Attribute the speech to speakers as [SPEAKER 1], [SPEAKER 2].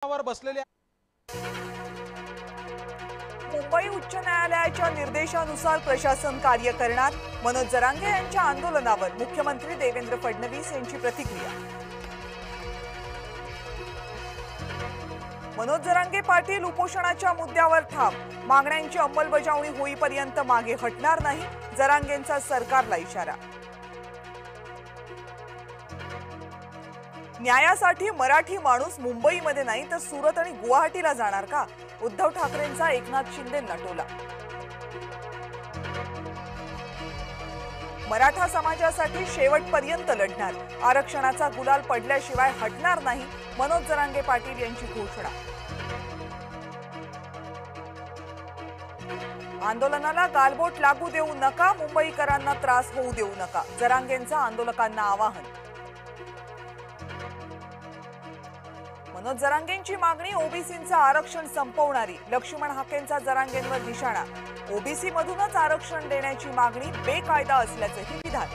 [SPEAKER 1] वर बसलेले
[SPEAKER 2] मुंबई उच्च न्यायालयाच्या निर्देशानुसार प्रशासन कार्य करणार। मनोज जरांगे यांच्या आंदोलनावर मुख्यमंत्री देवेंद्र फडणवीस यांची प्रतिक्रिया। मनोज जरांगे पाटील उपोषणाच्या मुद्द्यावर ठाम, मागण्यांची अंमलबजावणी होईपर्यंत मागे हटणार नाही, जरांगेंचा सरकारला इशारा। न्यायासाठी मराठी माणूस मुंबईमध्ये नाही तर सुरत आणि गुवाहाटीला जाणार का? उद्धव ठाकरेंचा एकनाथ शिंदेंना टोला। मराठा समाजासाठी शेवटपर्यंत लढणार, आरक्षणाचा गुलाल पडल्याशिवाय हटणार नाही, मनोज जरांगे पाटील यांची घोषणा। आंदोलनाला गालबोट लागू देऊ नका, मुंबईकरांना त्रास होऊ देऊ नका, जरांगेंचं आंदोलकांना आवाहन। मनोज जरांगेंची मागणी ओबीसींचं आरक्षण संपवणारी, लक्ष्मण हाकेंचा जरांगेंवर निशाणा। ओबीसी मधूनच आरक्षण देण्याची मागणी बेकायदा असल्याचंही विधान।